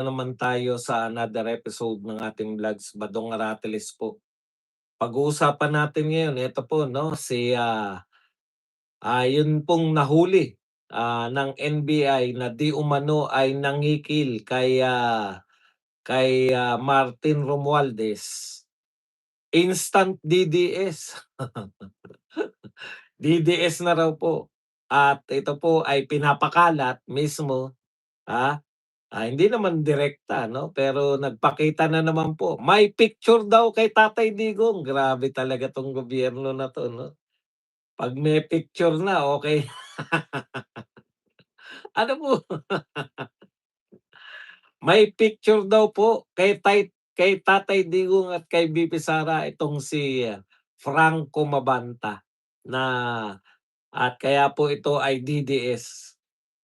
Naman tayo sa another episode ng ating vlogs, Badong Aratelis po. Pag-uusapan natin ngayon, ito po 'no, yun pong nahuli, ng NBI na di umano ay nangikil kay Martin Romualdez. Instant DDS. DDS na raw po at ito po ay pinapakalat mismo, ah, hindi naman direkta 'no, pero nagpakita na naman po. May picture daw kay Tatay Digong, grabe talaga 'tong gobyerno na 'to 'no. 'Pag may picture na okey. Ano po, may picture daw po kay Tatay Digong at kay VP Sara itong si Franco Mabanta na at kaya po ito ay DDS.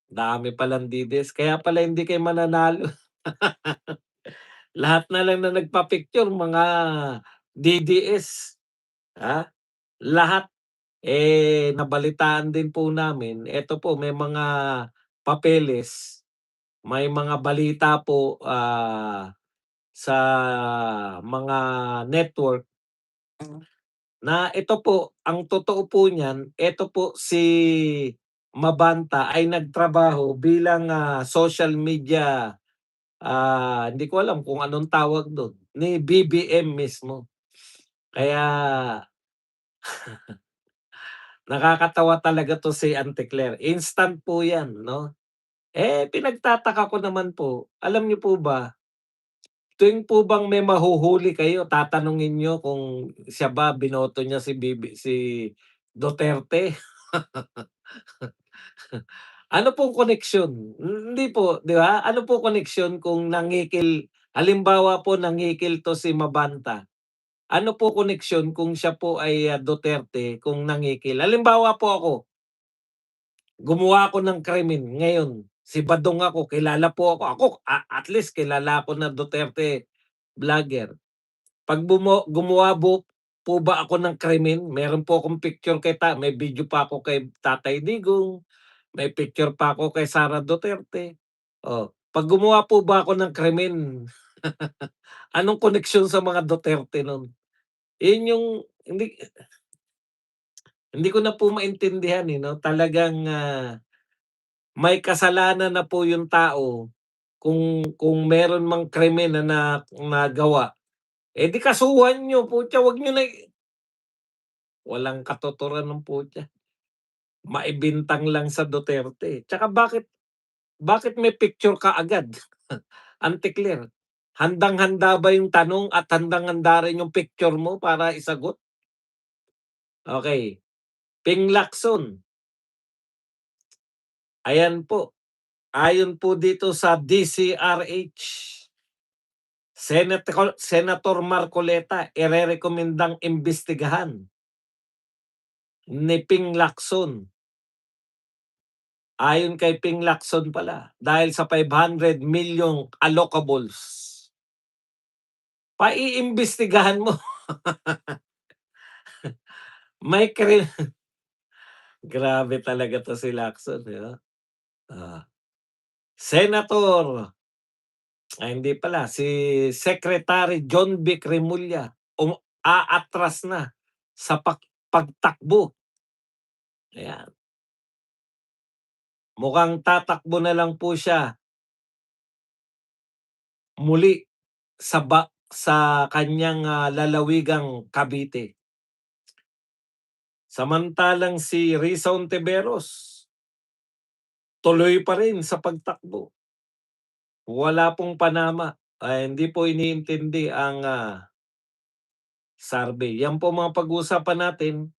Dami palang DDS, kaya pala hindi kayo mananalo. Lahat na lang na nagpa-picture mga DDS, ah, lahat. Nabalitaan din po namin, eto po may mga papeles, may mga balita po, sa mga network na ito po, ang totoo po niyan, eto po si Mabanta ay nagtrabaho bilang, social media, hindi ko alam kung anong tawag dun, ni BBM mismo. Kaya nakakatawa talaga 'to si Auntie Claire, instant po 'yan 'no. Pinagtataka ko naman po, alam niyo po ba, tuwing po bang may mahuhuli kayo tatanungin niyo kung siya ba binoto niya si Duterte? Ano pong koneksyon? Hindi po, 'di ba? Ano po koneksyon kung nangikil halimbawa po nangikil 'to si Mabanta, ano po koneksyon kung siya po ay, Duterte kung nangikil? Halimbawa po ako, gumawa ako ng krimen ngayon, si Badong ako, kilala po at least kilala ako na Duterte vlogger. 'Pag gumawa po ba ako ng krimen, meron po akong picture may video pa ako kay Tatay Digong, may picture pa ako kay Sara Duterte. 'Pag gumawa po ba ako ng krimen, anong koneksyon sa mga Duterte nun? Yun yung hindi ko na po maintindihan, 'no, talagang, may kasalanan na po yung tao kung meron mang krimen na nagawa, di kasuhan niyo, putya wag niyo na walang katuturan ng putya, maibintang lang sa Duterte. Tsaka bakit may picture kaagad? Antiklir, handang-handa ba yung tanong at handang-handa rin yung picture mo para isagot? Okey, Ping Lacson, ayan po, ayon po dito sa DCRH, Senator Marcoleta irerekomendang imbestigahan ni Ping Lacson. Ayon kay Ping Lacson pala, dahil sa 500 million allocables. Paiimbestigahan mo. May grabe talaga 'to si Lacson, 'di ba? Ah, Senator hindi pala, si Secretary John Vic Remulla aatras na sa pagtakbo, ayan. Mukhang tatakbo na lang po siya muli sa kanyang, lalawigang Cavite. Samantalang si Risa Ontiveros, tuloy pa rin sa pagtakbo. Wala pong panama, hindi po iniintindi ang, survey. Yan po mga pag-uusapan natin.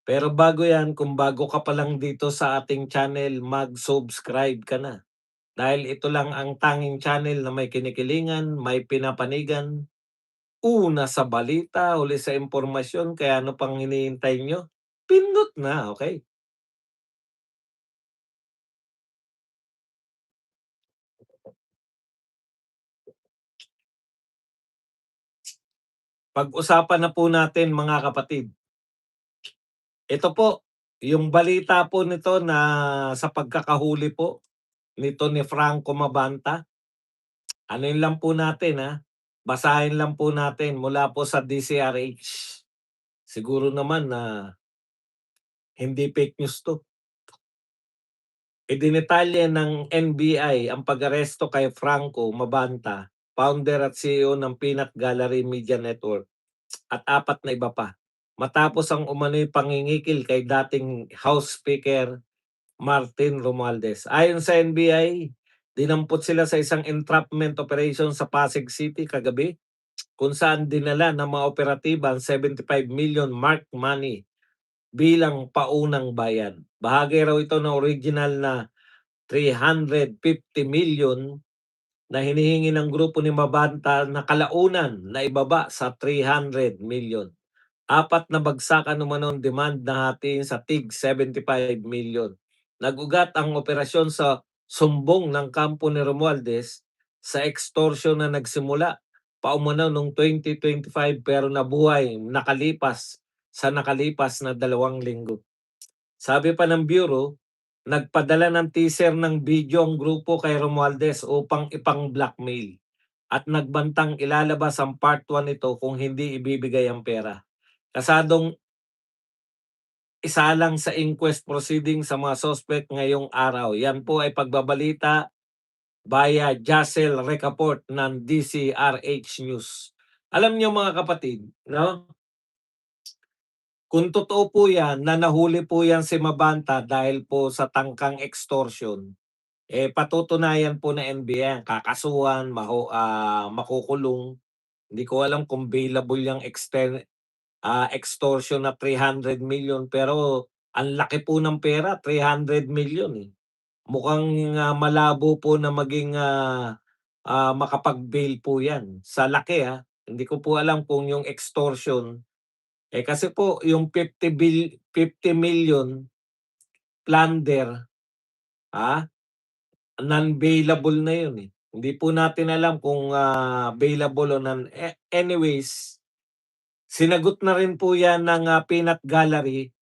Pero bago yan, kung bago ka pa lang dito sa ating channel, mag-subscribe ka na. Dahil ito lang ang tanging channel na may kinikilingan, may pinapanigan, una sa balita, huli sa impormasyon, kaya ano pang hinihintay nyo? Pindot na, okay? Pag-usapan na po natin mga kapatid. Ito po, yung balita po nito na sa pagkakahuli po nito ni Franco Mabanta. Anuhin lang po natin, basahin lang po natin mula po sa DCRH. Siguro naman na hindi fake news 'to. Idinetalye ng NBI ang pag-aresto kay Franco Mabanta, founder at CEO ng Peanut Gallery Media Network, at 4 na iba pa, matapos ang umano'y pangingikil kay dating House Speaker Martin Romualdez. Ayon sa NBI, dinampot sila sa isang entrapment operation sa Pasig City kagabi, kung saan dinala ng mga operatiba ang 75 million marked money bilang paunang bayad. Bahagi raw ito ng original na 350 million na hinihingi ng grupo ni Mabanta na kalaunan na ibaba sa 300 million. 4 na bagsakan umano ang demand na hatiin sa tig 75 million. Nag-ugat ang operasyon sa sumbong ng kampo ni Romualdez sa extortion na nagsimula pa umano noong 2025 pero nabuhay nakalipas na 2 linggo. Sabi pa ng Bureau, nagpadala ng teaser ng video ang grupo kay Romualdez upang ipang-blackmail at nagbantang ilalabas ang part 1 nito kung hindi ibibigay ang pera. Kasadong isalang sa inquest proceeding sa mga suspect ngayong araw. Yan po ay pagbabalita via Jassel Recaport ng DCRH News. Alam niyo mga kapatid, no? Kung totoo po yan na nahuli po yan si Mabanta dahil po sa tangkang extortion, patutunayan po na NBI yan, kakasuhan, makukulong. Hindi ko alam kung bailable yung extortion na 300 million, pero ang laki po ng pera, 300 million, eh. Mukhang malabo po na maging makapag-bail po yan. Sa laki, hindi ko po alam kung yung extortion, kasi po yung 50 million plunder, ah, non-bailable na yun, eh. Hindi po natin alam kung bailable o anyways, sinagot na rin po yan ng Peanut Gallery,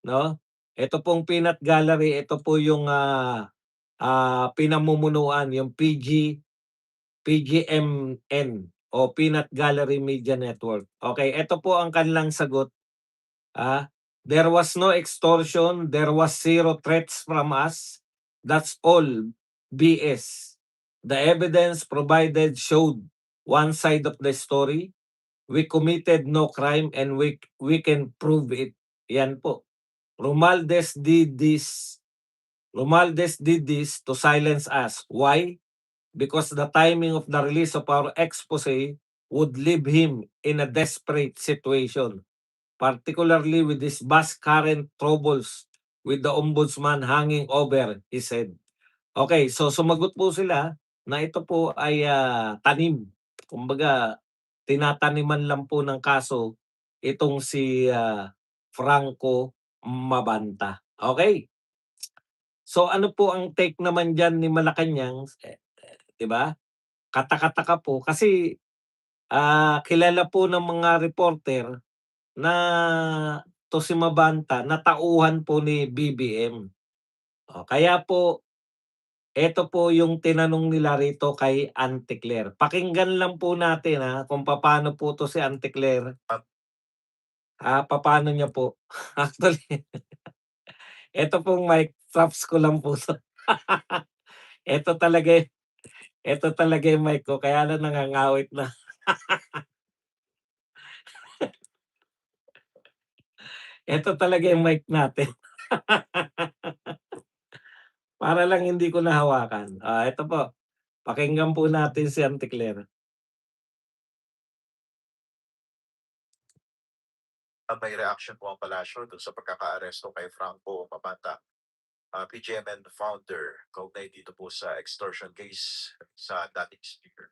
no? Ito pong Peanut Gallery, ito po yung pinamumunuan, yung PGMN o Peanut Gallery Media Network. Okay, ito po ang kanilang sagot. There was no extortion, there was zero threats from us. That's all BS. The evidence provided showed one side of the story. We committed no crime and we can prove it. Yan po. Romualdez did this. Romualdez did this to silence us. Why? Because the timing of the release of our expose would leave him in a desperate situation, particularly with his vast current troubles with the ombudsman hanging over his head. Okay, so sumagot po sila na ito po ay tanim. Kumbaga, tinataniman lang po ng kaso itong si Franco Mabanta. Okay? So ano po ang take naman diyan ni Malacanang, 'di ba? Kataka-taka po kasi kilala po ng mga reporter na 'to si Mabanta na tauhan po ni BBM. Kaya po eto po yung tinanong nila rito kay Auntie Claire. Pakinggan lang po natin, kung papaano po 'to si Auntie Claire. Papaano niya po. Actually, eto pong mic, props ko lang po 'to. Eto talaga, eto talaga yung mic ko kaya lang nangangawit na. Eto talaga yung mic natin. Para lang hindi ko nahawakan. Eto po, pakinggan po natin si Auntie Claire. May reaction po ang palasyo dun sa pagkakaaresto kay Franco Mabanta, PGMN founder, kaugnay dito po sa extortion case sa dating speaker.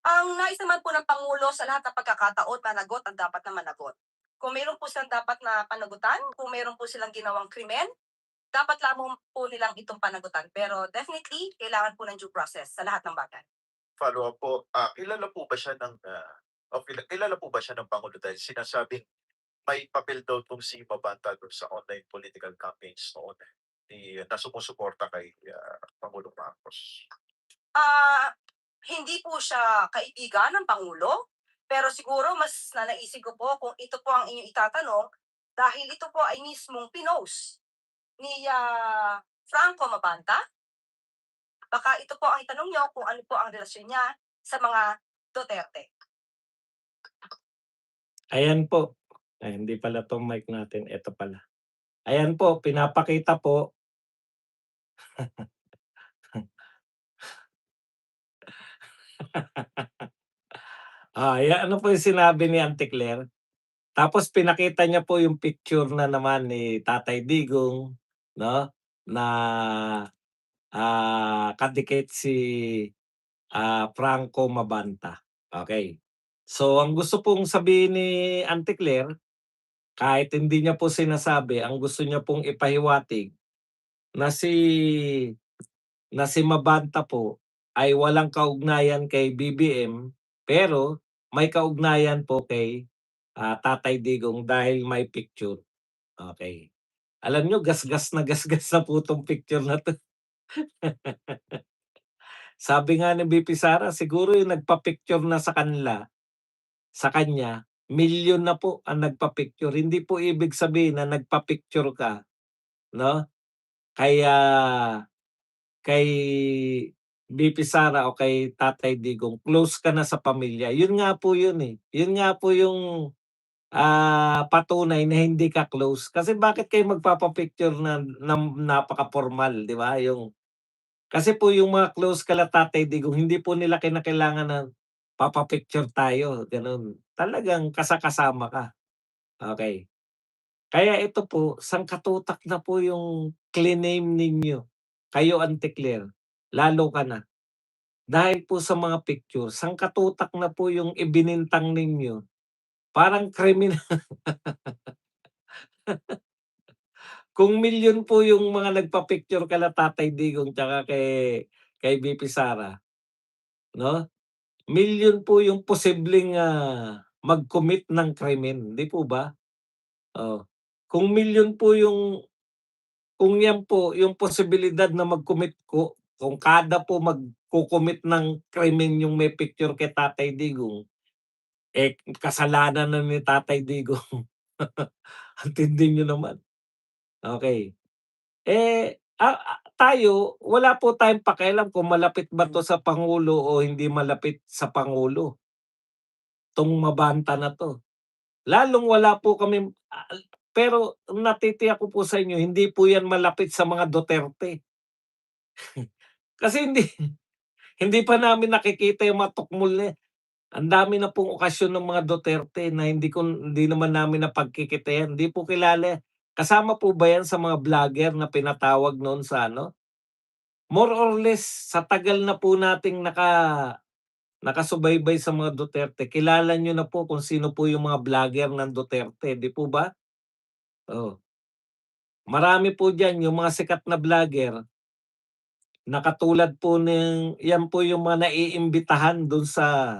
Ang nais naman po ng Pangulo sa lahat ng pagkakataon, managot ang dapat na managot. Kung meron po silang dapat na panagutan, kung meron po silang ginawang krimen, dapat lamang po nilang itong panagutan. Pero definitely, kailangan po ng due process sa lahat ng bagay. Follow up po, kilala po ba siya kilala po ba siya ng Pangulo dahil sinasabing may papel daw tong si Mabanta dun sa online political campaigns noon na sumusuporta kay Pangulong Marcos? Ah, hindi po siya kaibigan ng Pangulo, pero siguro mas nanaisip ko po kung ito po ang inyong itatanong dahil ito po ay mismong pinost ni Franco Mabanta. Baka ito po ang itanong niyo kung ano po ang relasyon niya sa mga Duterte. Ayan po. Ay, hindi pala 'tong mic natin, eto pala. Ayan po, pinapakita po. Ano po yung sinabi ni Auntie Claire. Tapos pinakita niya po yung picture na naman ni Tatay Digong, 'no, na, kadikit si, Franco Mabanta. Okay. So, ang gusto pong sabihin ni Auntie Claire, kahit hindi niya po sinasabi, ang gusto niya pong ipahiwatig na si Mabanta po ay walang kaugnayan kay BBM, pero may kaugnayan po kay, Tatay Digong dahil may picture. Okay. Alam niyo gasgas na gasgas na po 'tong picture na 'to. Sabi nga ni VP Sara siguro yung nagpa-picture na sa kanya, milyon na po ang nagpa-picture. Hindi po ibig sabihin na nagpa-picture ka, 'no, kaya kay VP Sara o kay Tatay Digong close ka na sa pamilya. Yun nga po yun, eh. Yun nga po yung, patunay na hindi ka close. Kasi bakit kayo magpapa-picture na napaka-formal, 'di ba? Kasi po yung mga close kila Tatay Digong hindi po nila kinakailangan na papa-picture tayo, gano'n. Talagang kasama ka, okey. Kaya ito po, sangkatutak na po yung cliname ninyo, kayo Auntie Claire, lalo ka na. Dahil po sa mga picture, sangkatutak na po yung ibinintang ninyo, parang kriminal. Kung milyon po yung mga nagpa-picture kila Tatay Digong tsaka kay VP Sara, 'no? Milyon po yung posibleng, mag-commit ng krimen, 'di po ba? Oh, kung milyon po kung 'yan po yung posibilidad na mag-commit kung kada po magko-commit ng krimen yung may picture kay Tatay Digong, kasalanan na ni Tatay Digong. Ang tindi niyo naman, okey. Tayo wala po tayong pakialam kung malapit ba 'to sa pangulo o hindi malapit sa pangulo, 'tong Mabanta na 'to. Lalong wala po kaming pero natitiyak ko po sa inyo hindi po 'yan malapit sa mga Duterte. Kasi hindi pa namin nakikita yung mga tukmol na yan. Ang dami na pong okasyon ng mga Duterte na hindi naman namin napagkikita yan, hindi po kilala yan. Kasama po ba yan sa mga vlogger na pinatawag noon sa ano? More or less sa tagal na po nating nakasubaybay sa mga Duterte, kilala niyo na po kung sino po yung mga vlogger ng Duterte, 'di po ba? Oh, marami po diyan yung mga sikat na vlogger na katulad po yan po yung mga naiimbitahan dun sa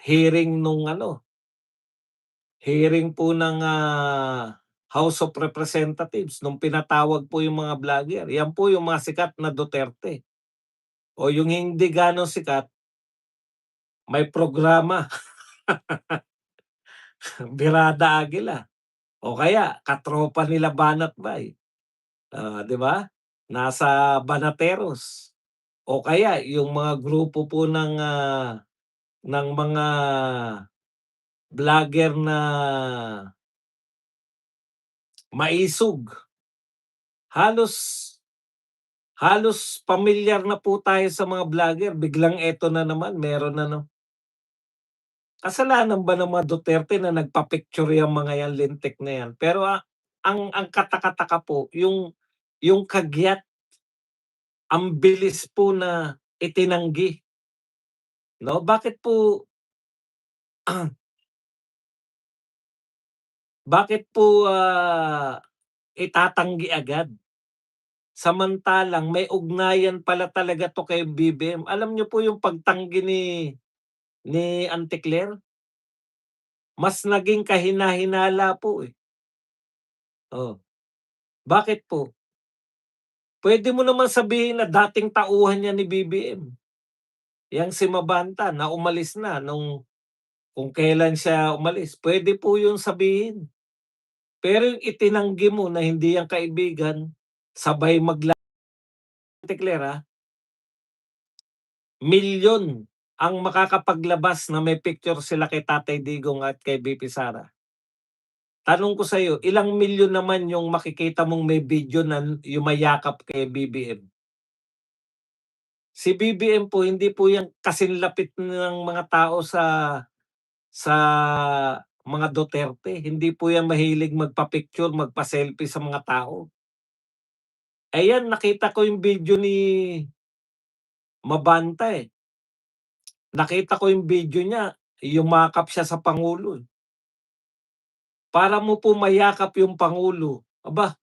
hearing nung ano, hearing po ng, House of Representatives nung pinatawag po yung mga vlogger, yan po yung mga sikat na Duterte. O yung hindi ganon sikat, may programa, Birada Agila o kaya katropa nila Banat Bay, 'di ba? Nasa Banateros o kaya yung mga grupo po ng mga vlogger na maisog. Halos halos pamilyar na po tayo sa mga vlogger, biglang eto na naman meron na kasalanan ba ng mga Duterte na nagpa-picture yang mga yan, lintik na yan. Pero, ang kataka-taka po yung kagyat, ang bilis po na itinanggi, 'no? Bakit po, itatanggi agad? Samantalang may ugnayan pala talaga 'to kay BBM. Alam niyo po yung pagtanggi ni Auntie Claire, mas naging kahina-hinala po, eh. Oh, bakit po? Puwede mo naman sabihin na dating tauhan yan ni BBM. yang si Mabanta na umalis na nung kung kailan siya umalis, puwede po yun sabihin. Pero yung itinanggi mo na hindi yan kaibigan, sabay Claire, milyon ang makakapaglabas na may picture sila kay Tatay Digong at kay VP Sara. Tanong ko sa'yo, ilang milyon naman yung makikita mong may video na yumayakap kay BBM? Si BBM po, hindi po yan kasing lapit ng mga tao sa mga Duterte. Hindi po yan mahilig magpa-picture, magpa-selfie sa mga tao. Ayan, nakita ko yung video ni Mabanta, eh. Nakita ko yung video niya, yumakap siya sa pangulo, eh. Para mo po mayakap yung pangulo, aba,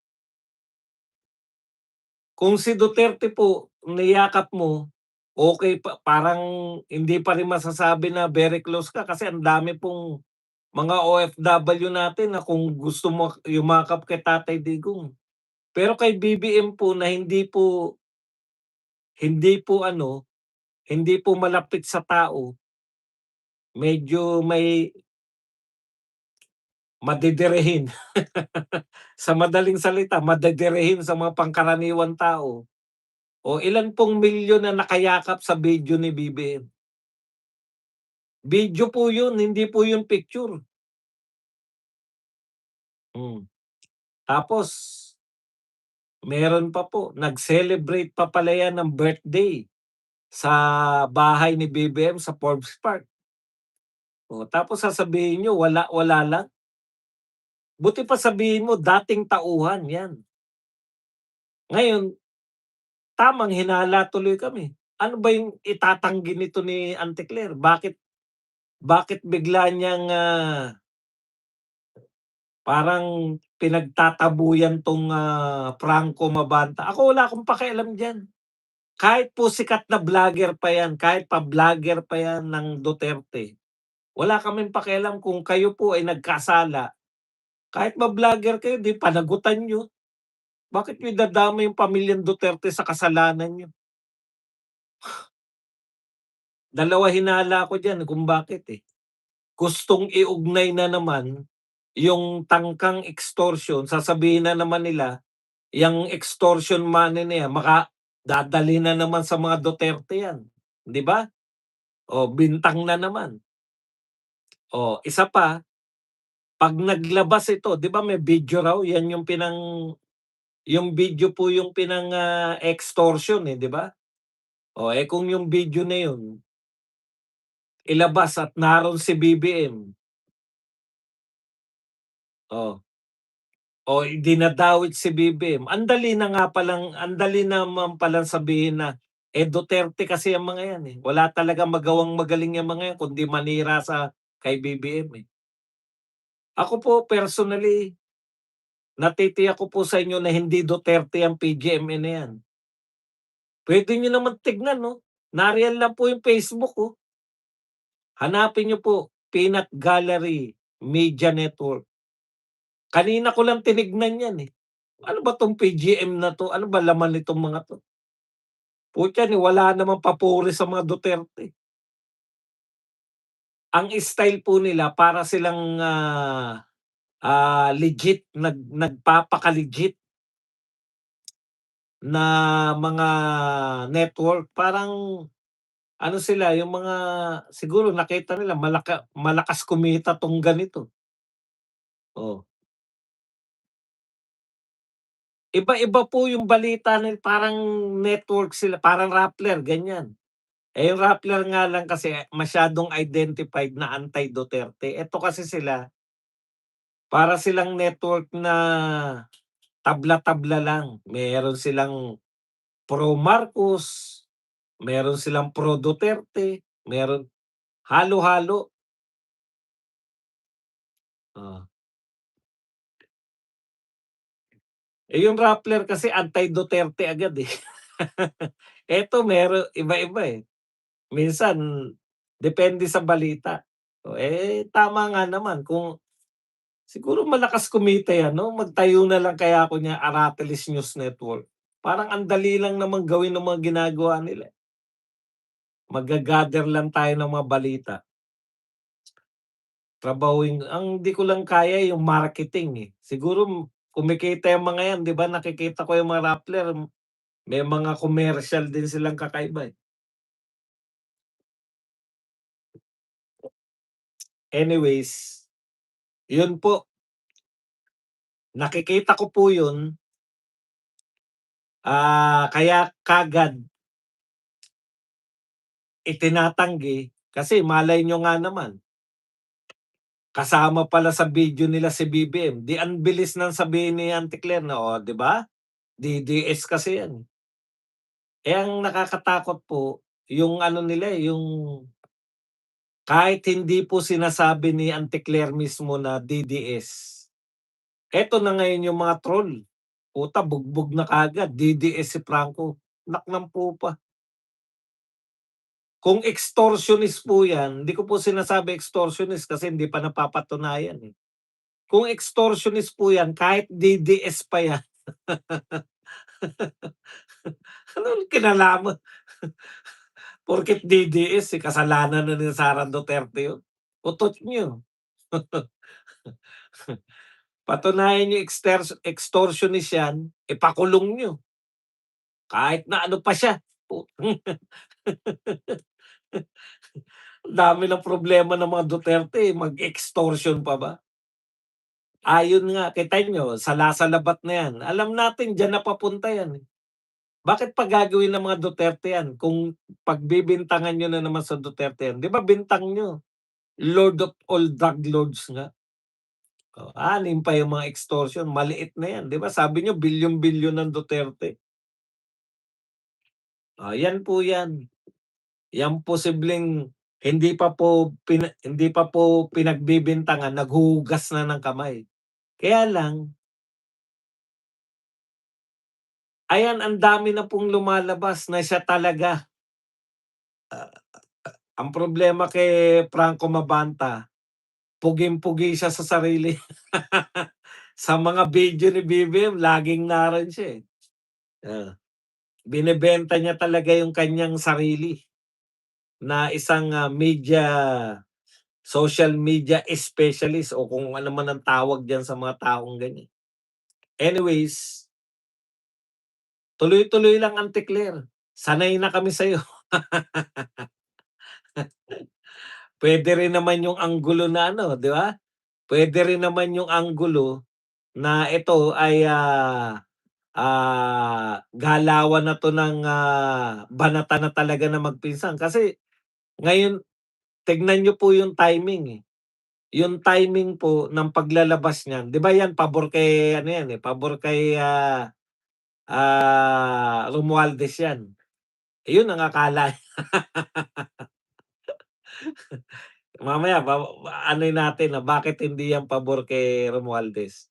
kung si Duterte po niyakap mo, okey pa, parang hindi pa rin masasabi na very close ka kasi ang dami pong mga OFW natin na kung gusto mo yumakap kay Tatay Digong. Pero kay BBM po na hindi po hindi po malapit sa tao, medyo may madederehin. Sa madaling salita, madederehin sa mga pangkaraniwang tao. O ilan pong milyon na nakayakap sa video ni BBM. Video po yun, hindi po yun picture. Tapos meron pa po, nag-celebrate pa pala yan ng birthday sa bahay ni BBM sa Forbes Park. O tapos sasabihin niyo wala wala lang. Buti pa sabihin mo dating tauhan yan. Ngayon, tamang hinala tuloy kami. Ano ba yung itatanggi nito ni Auntie Claire? Bakit bigla niyang, parang pinagtatabuyan 'tong, Franco Mabanta? Ako wala akong pakialam diyan. Kahit po sikat na vlogger pa 'yan, kahit pa-vlogger pa 'yan ng Duterte, wala kaming pakialam kung kayo po ay nagkasala. Kahit ba-vlogger kayo, 'di panagutan niyo. Bakit niyo idadamay yung pamilyang Duterte sa kasalanan niyo? Dalawa hinala ko diyan kung bakit, eh. Gustong iugnay na naman yung tangkang extortion, sasabihin na naman nila, yang extortion money na yan dadalhin na naman sa mga Duterte yan, 'di ba? O bintang na naman. O isa pa, 'pag naglabas ito, 'di ba may video raw, yan yung video po yung extortion, eh, 'di ba? O, eh, kung yung video na yun ilabas at naroon si BBM, oh, o dinadawit si BBM, ang dali naman palang sabihin na, eh, Duterte kasi ang mga yan, eh. Wala talagang magawang magaling yang mga yan kundi manira kay BBM, eh. Ako po personally, natitiyak ko po sa inyo na hindi Duterte ang PGMA na yan. Puwede niyo naman tignan 'no, nariyan lang po yung Facebook, oh. Hanapin niyo po, Peanut Gallery Media Network. Kanina ko lang tinignan yan, eh. Ano ba 'tong PGM na 'to? Ano ba laman nitong mga 'to? Putya ni wala namang papuri sa mga Duterte. Ang style po nila para silang, legit, nagpapaka-legit na mga network. Parang ano sila, yung mga siguro nakita nila malakas kumita 'tong ganito. Oh, iba-iba po yung balita parang network sila, parang Rappler, ganyan. Eh, yung Rappler nga lang kasi masyadong identified na anti-Duterte. Eto kasi sila, para silang network na tabla-tabla lang. Meron silang pro Marcos, meron silang pro Duterte, meron halo-halo. Oh. Eh, yung Rappler kasi anti-Duterte agad, eh. Eto iba-iba, eh. Minsan depende sa balita. Oh, eh, tama nga naman kung siguro malakas kumita yan 'no, magtayo na lang kaya ako niya Aratelis News Network. Parang ang dali lang naman gawin ng mga ginagawa nila. Magga-gather lang tayo ng mga balita. Trabahuin ang di ko lang kaya yung marketing, eh. Siguro kumikita yung mga yan, 'di ba nakikita ko yung mga Rappler, may mga commercial din silang kakaiba, eh. Anyways, yun po, nakikita ko po yun, kaya kaagad itinatanggi kasi malay nyo nga naman, kasama pala sa video nila si BBM, 'di ang bilis ng sabihin ni Auntie Claire na, "Oh, 'di ba, DDS kasi yan." Eh, ang nakakatakot po yung ano nila, eh, yung kahit hindi po sinasabi ni Auntie Claire mismo na DDS, eto na ngayon yung mga troll. Puta bugbog na kaagad, DDS si Franco, anak ng pupa. Kung extortionist po yan, hindi ko po sinasabi extortionist kasi hindi pa napapatunayan, eh. Kung extortionist po yan, kahit DDS pa yan, anong kinalaman? Porket DDS, eh, kasalanan na ni Sara Duterte yun. Utot niyo. Patunayan niyo extortionist yan, ipakulong niyo. Kahit na ano pa siya. Ang dami ng problema ng mga Duterte, eh, mag-extortion pa ba? Ayun nga, kita niyo sala-salabat na yan. Alam natin diyan na papunta yan, eh. Bakit pa gagawin ng mga Duterte yan kung pagbibintangan niyo na naman sa Duterte yan? 'Di ba bintang niyo, Lord of all drug lords nga. Oh, 6 pa yung mga extortion, maliit na yan. 'Di ba sabi niyo bilyon-bilyon ng Duterte. Yan po yan. Yang posibleng hindi pa po pinagbibintangan, naghuhugas na ng kamay. Kaya lang, ayan ang dami na pong lumalabas na siya talaga. Ang problema kay Franco Mabanta, puging-pugi siya sa sarili. Sa mga video ni BBM laging naroon siya, eh. Ah, binebenta niya talaga yung kanyang sarili na isang, social media specialist o kung ano man ang tawag diyan sa mga taong ganyan. Anyways, tuloy-tuloy lang Auntie Claire, sanay na kami sa'yo. Puwede rin naman yung anggulo na ano, 'di ba? Puwede rin naman yung anggulo na ito ay, galawan na 'to ng, banata na talaga na magpinsan. Kasi ngayon tignan niyo po yung timing, eh. Yung timing po ng paglalabas niyan, 'di ba yan pabor kay ano yan, eh, pabor kay, Romualdez yan. Yun ang akala mamaya anohin natin na bakit hindi yan pabor kay Romualdez.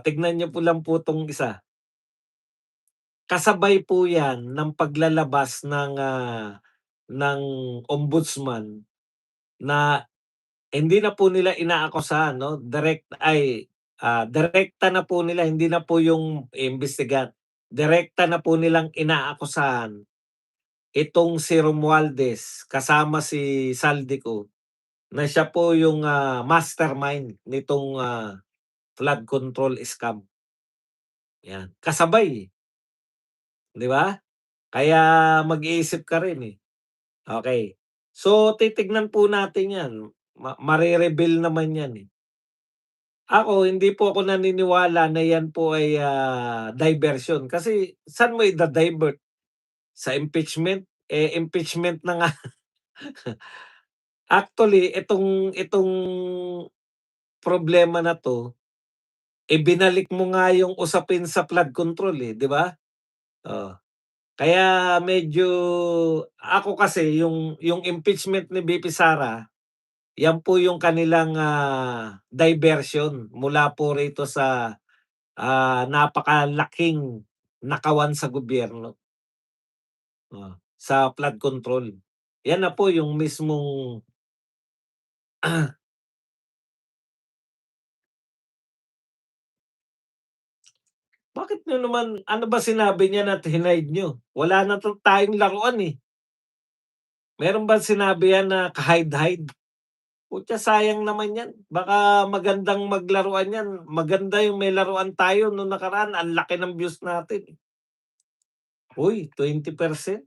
Tignan niyo po lang po 'tong isa, kasabay po yan ng paglalabas ng ombudsman na hindi na po nila inaakusahan 'no, direkta na po nila, hindi na po yung iimbestigahan, direkta na po nilang inaakusahan itong si Romualdez kasama si Saldico na siya po yung, mastermind nitong, flood control scam, 'yan. Kasabay, eh, 'di ba? Kaya mag-iisip ka rin, eh. Okey. So, titignan po natin 'yan, mare-reveal naman 'yan, eh. Ako, hindi po ako naniniwala na 'yan po ay, diversion kasi saan mo ida-divert? Sa impeachment? Eh, impeachment na nga. Actually, itong problema na 'to, ibinalik mo nga yung usapin sa flood control, eh, 'di ba? Oh, kaya medyo ako kasi yung impeachment ni VP Sara, yan po yung kanilang, diversion mula po rito sa, napakalaking nakawan sa gobyerno, sa flood control. Yan na po yung mismong bakit niyo naman ano ba sinabi niya na hinide niyo? Wala na tayong laruan, eh. Meron bang sinabi yan na ka-hide-hide? Putya sayang naman yan. Baka magandang maglaruan yan. Maganda yung may laruan tayo nung nakaraan. Ang laki ng views natin. Uy, 20%.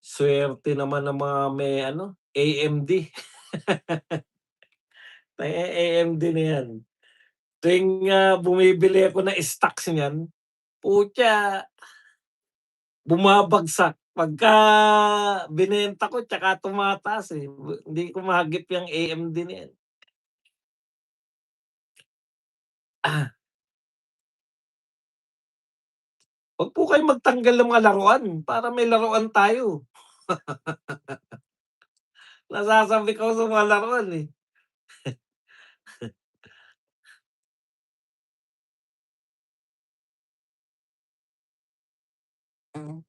Swerte naman ng mga may AMD. May AMD na yan. Tuwing bumibili ako ng stocks niyan, putya, bumabagsak. Pagka binenta ko tsaka tumataas eh. Hindi ko mahagip yung AMD na yan. Ah, Wag po kayo magtanggal ng mga laruan para may laruan tayo. Nasasabi ko sa mga laruan eh. Mm.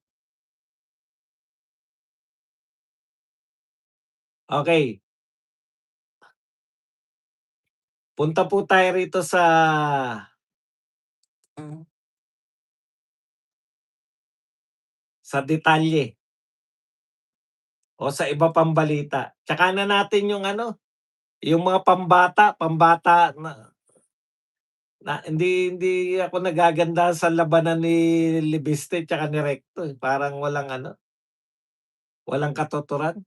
Okay, punta po tayo rito sa detalye o sa iba pang balita. Tsaka na natin yung yung mga pambata na hindi ako nagaganda sa labanan ni Libiste tsaka ni Recto eh. Parang walang katuturan.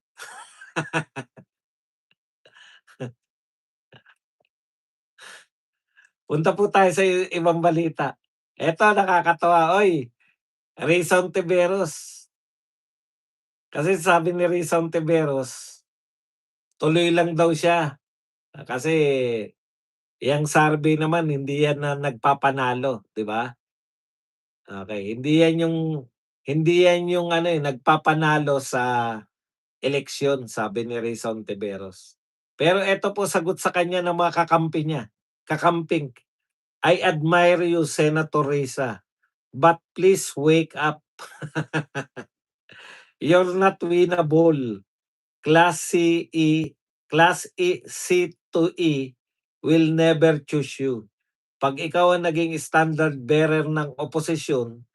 Punta po tayo sa ibang balita. Eto nakakatawa, oy, Rizal Ontiveros. Kasi sabi ni Rizal Ontiveros, tuloy lang daw siya. Kasi yang survey naman hindi yan na nagpapanalo, 'di ba? Okay, hindi yan yung nagpapanalo sa eleksyon, sabi ni Rizal Ontiveros. Pero eto po sagot sa kanya ng mga kakampi niya, kakamping. I admire you, Senator Risa, but please wake up. You're not winnable. Class C to E will never choose you. Pag ikaw ang naging standard bearer ng oposisyon,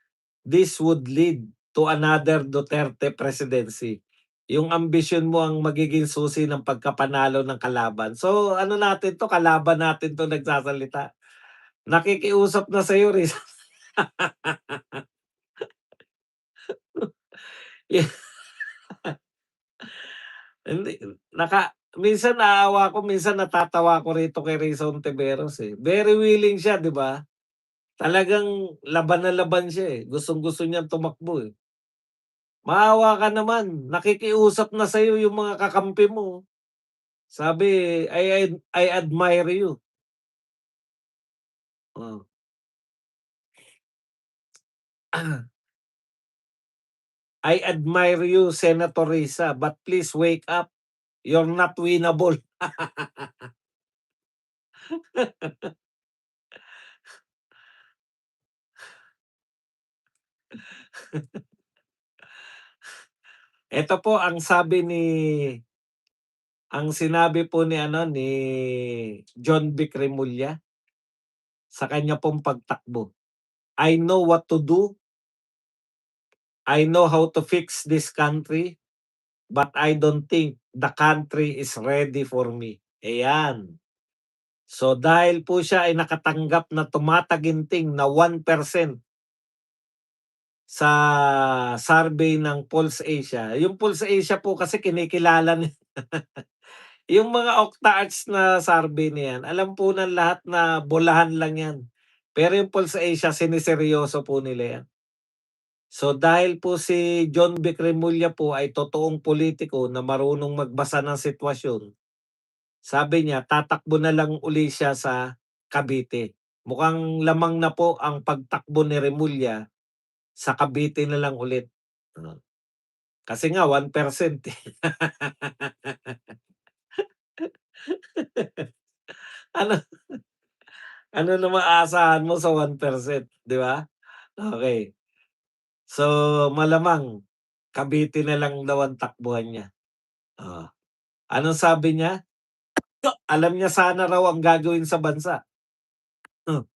this would lead to another Duterte presidency. Yung ambisyon mo ang magiging susi ng pagkapanalo ng kalaban. So natin to, kalaban natin to nagsasalita. Nakikiusap na sa'yo, Riz. Hindi, minsan naawa ko, minsan natatawa ko rito kay Rizal Ontiveros eh. Very willing siya, 'di ba? Talagang laban na laban siya eh. Gustong-gusto niyang tumakbo eh. Maawa ka naman, nakikiusap na sa'yo yung mga kakampi mo. Sabi, I admire you. Oh. I admire you, Senator Risa, but please wake up. You're not winnable. Ito po ang sinabi po ni John Vic Remulla sa kanya pong pagtakbo. I know what to do. I know how to fix this country, but I don't think the country is ready for me. Ayan. So dahil po siya ay nakatanggap na tumataginting na 1% sa survey ng Pulse Asia. Yung Pulse Asia po kasi kinikilala ni yung mga Octa-Arts na survey na yan, alam po ng lahat na bolahan lang yan. Pero yung Pulse Asia, siniseryoso po nila yan. So dahil po si John Vic Remulla po ay totoong politiko na marunong magbasa ng sitwasyon, sabi niya tatakbo na lang uli siya sa Cavite. Mukhang lamang na po ang pagtakbo ni Remulla sa Cavite na lang ulit. Kasi nga 1% eh. Ano ano na maaasahan mo sa 1%, 'di ba? Okay. So malamang Cavite na lang daw ang takbuhan niya. Oo. Anong sabi niya? Alam niya sana raw ang gagawin sa bansa. Hmm.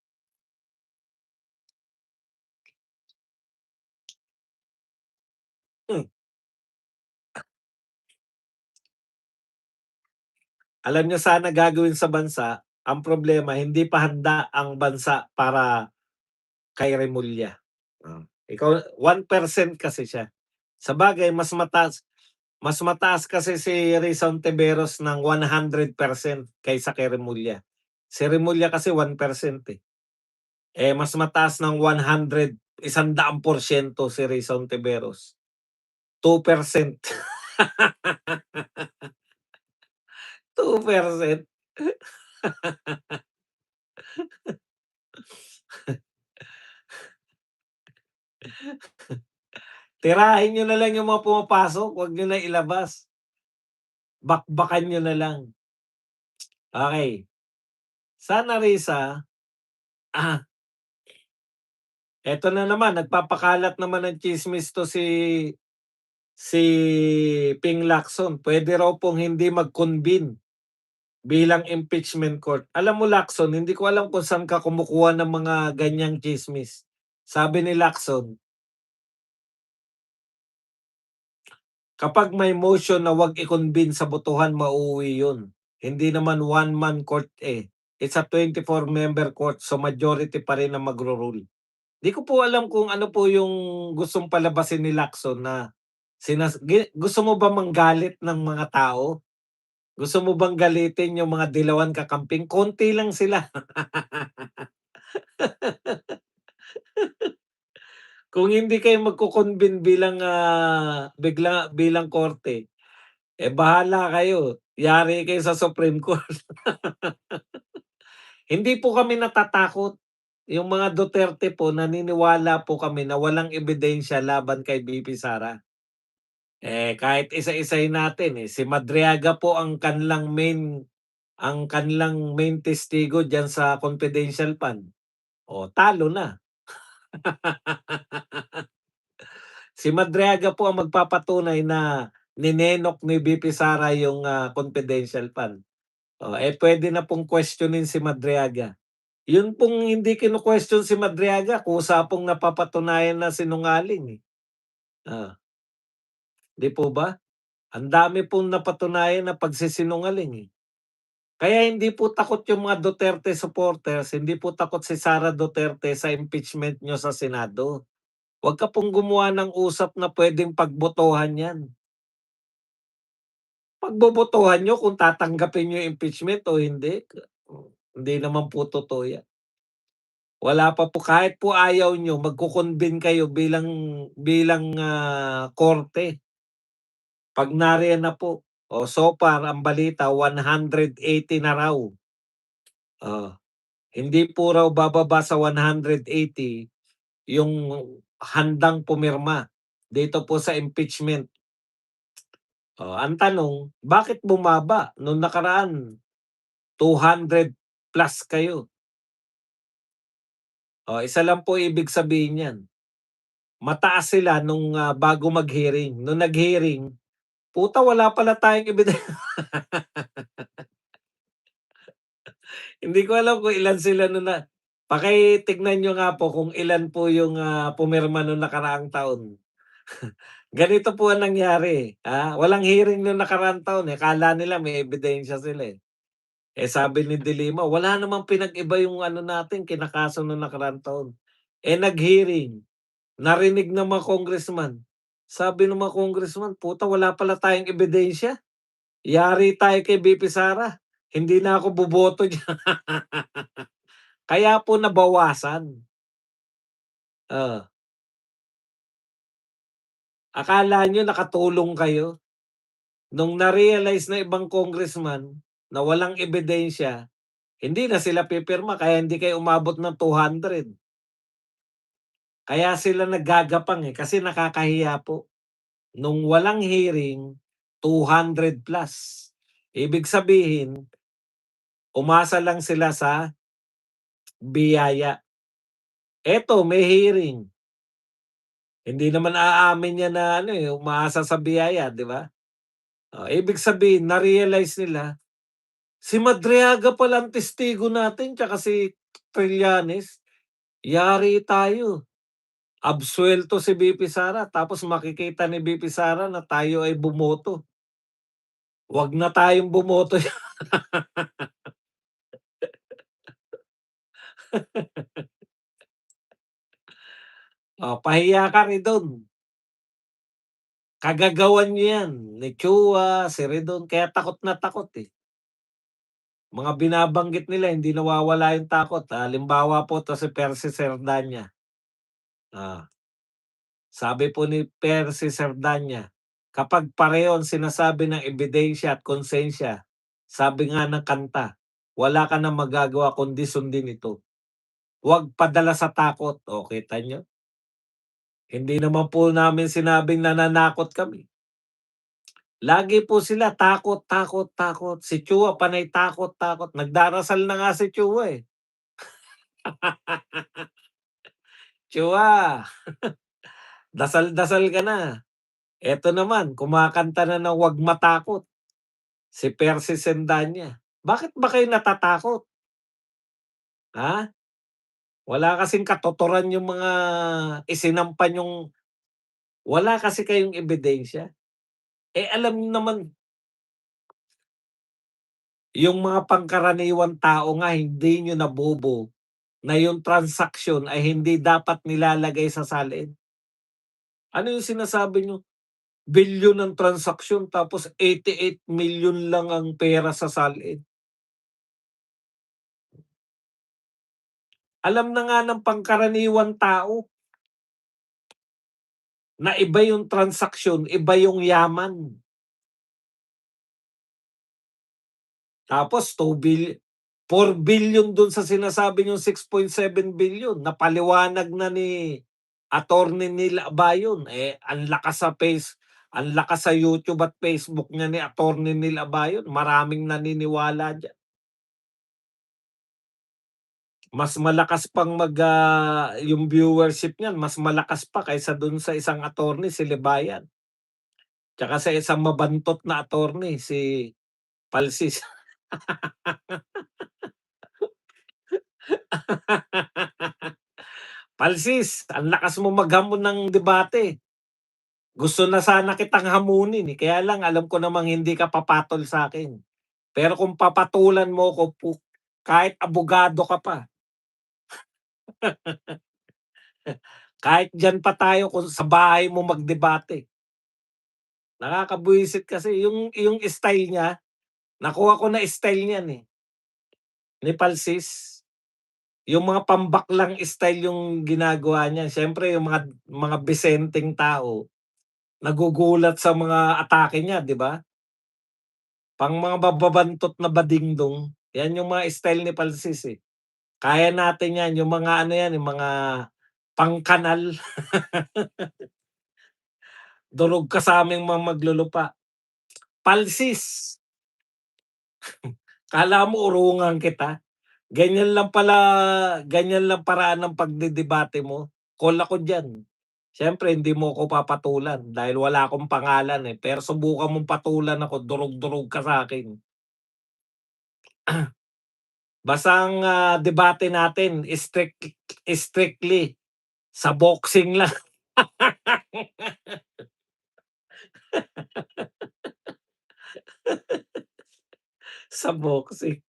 Alam niyo sana gagawin sa bansa, ang problema hindi pa handa ang bansa para kay Remulla. Ikaw 1% kasi siya. Sabagay mas mataas kasi si Risa Ontiveros ng 100% kaysa kay Remulla. Si Remulla kasi 1% eh. Mas mataas ng 100% si Risa Ontiveros. 2%. 2%. Tirahin niyo na lang yung mga pumapasok, wag niyo na ilabas. Bakbakan niyo na lang. Okey. Sana Risa, eto na naman nagpapakalat naman ng tsismis 'to si Ping Lacson. Puwede raw pong hindi mag-convene bilang impeachment court. Alam mo Lacson, hindi ko alam kung saan ka kumukuha ng mga ganyang tsismis. Sabi ni Lacson, kapag may motion na 'wag i-convene sa botohan, mauuwi yun. Hindi naman one-man court eh. It's a 24-member court, so majority pa rin ang magro-rule. Di ko po alam kung ano po yung gustong palabasin ni Lacson na gusto mo ba manggalit ng mga tao? Gusto mo bang galitin yung mga dilawan kakamping? Konti lang sila. Kung hindi kayo magko-convene bilang korte, bahala kayo. Yari kayo sa Supreme Court. Hindi po kami natatakot. Yung mga Duterte po, naniniwala po kami na walang ebidensya laban kay BP Sara. Kahit isa-isahin natin, si Madriaga po ang kanilang main testigo diyan sa confidential fund. Talo na. Si Madriaga po ang magpapatunay na ninenok ni BP Sara yung confidential fund. Puwede na pong questionin si Madriaga. Yun pong hindi kino-question si Madriaga, kusa pong napapatunayan na sinungaling, eh. Ah, 'Di po ba? Ang dami pong napatunayan na pagsisinungaling, eh. Kaya hindi po takot yung mga Duterte supporters, hindi po takot si Sara Duterte sa impeachment niyo sa Senado. Huwag ka pong gumawa ng usap na puwedeng pagbotohan 'yan. Pagbobotohan niyo kung tatanggapin niyo yung impeachment o hindi. Hindi naman po totoo 'yan. Wala pa po kahit po ayaw niyo magko-convene kayo bilang korte. 'Pag nariyan na po, so far ang balita 180 na raw. Oh, hindi po raw bababa sa 180 yung handang pumirma dito po sa impeachment. Ang tanong, bakit bumaba? Nung nakaraan 200 plus kayo. Isa lang po ibig sabihin niyan, mataas sila nung bago mag-hearing. Nung nag-hearing, puta wala pala tayong Hindi ko alam kung ilan sila nung pakitignan niyo nga po kung ilan po yung pumirma nung nakaraang taon. Ganito po ang nangyari, walang hearing nung nakaraang taon, akala nila may ebidensya sila, eh. Sabi ni De Lima, wala namang pinag-iba yung ano natin kinakaso nung nakaraang taon. Nag-hearing, narinig ng mga congressman. Sabi ng mga congressman, puta wala pala tayong ebidensya. Yari tayo kay BP Sara. Hindi na ako boboto diyan. Kaya po nabawasan. Oo. Akala niyo nakatulong kayo? Nung na-realize na ibang congressman na walang ebidensya, hindi na sila pipirma kaya hindi kayo umabot ng 200. Kaya sila naggagapang, kasi nakakahiya po. Nung walang hearing, 200 plus. Ibig sabihin, umasa lang sila sa biyaya. Eto may hearing. Hindi naman aamin yan na umaasa sa biyaya, 'di ba? Ibig sabihin na-realize nila, si Madriaga pala ang testigo natin tsaka si Trillanes, yari tayo. absuelto si VP Sara tapos makikita ni VP Sara na tayo ay bumoto. 'Wag na tayong bumoto. Oh, pahiya ka rin dun. Kagagawan niyo 'yan ni Chua, si Ridon, kaya takot na takot, eh. Mga binabanggit nila hindi nawawala yung takot. Halimbawa po 'to si Percy Sardanya. Ah, sabi po ni Percy Sardanya, kapag pareho ang sinasabi ng ebidensya at konsensya, sabi nga ng kanta, wala ka ng magagawa kundi sundin ito. Huwag padala sa takot. O, kita niyo? Hindi naman po namin sinabing nananakot kami. Lagi po sila takot, takot, takot. Si Chua panay takot, takot. Nagdarasal na nga si Chua, eh. Chua, dasal-dasal ka na. Eto naman, kumakanta na ng "Wag Matakot", si Percy Sendanya. Bakit ba kayo natatakot? Ha? Wala kasing katuturan yung mga isinampa niyong wala kasi kayong ebidensya. Eh, alam niyo naman yung mga pangkaraniwang tao nga hindi niyo nabobo na yung transaksyon ay hindi dapat nilalagay sa salin. Ano yung sinasabi niyo, bilyon ang transaksyon tapos 88 million lang ang pera sa salin. Alam na nga ng pangkaraniwang tao na iba yung transaksyon, iba yung yaman. Tapos 4 billion dun sa sinasabi niyong 6.7 billion, napaliwanag na ni attorney Neil Abayon. Eh, ang lakas sa YouTube at Facebook niya ni attorney Neil Abayon, maraming naniniwala diyan. Mas malakas pang yung viewership niyan mas malakas pa kaysa dun sa isang attorney, si Libayan. Tsaka sa isang mabantot na attorney, si Palsis. Palsis, ang lakas mo maghamon ng debate. Gusto na sana kitang hamunin, eh, kaya lang alam ko namang hindi ka papatol sa'kin. Pero kung papatulan mo ko kahit abogado ka pa, kahit diyan pa tayo kung sa bahay mo magdebate. Nakakabwisit kasi yung style niya, nakuha ko na style niyan, eh, ni Palsis. Yung mga pambaklang style yung ginagawa niya. Siyempre yung mga bisenteng tao, nagugulat sa mga atake niya, 'di ba? Pang mga mababantot na badingdong, 'yan yung mga style ni Palsis, eh. Kaya natin 'yan, yung mga ano 'yan, yung mga pangkanal, durog ka sa aming mga maglulupa. Palsis, akala mo urungan kita? Ganyan lang paraan ng pagdedebate mo. Call ako diyan. Siyempre hindi mo ko papatulan dahil wala akong pangalan, eh, pero subukan mong patulan ako, durog-durog ka sa'kin. Basta ang, debate natin strictly sa boxing lang. Sa boxing.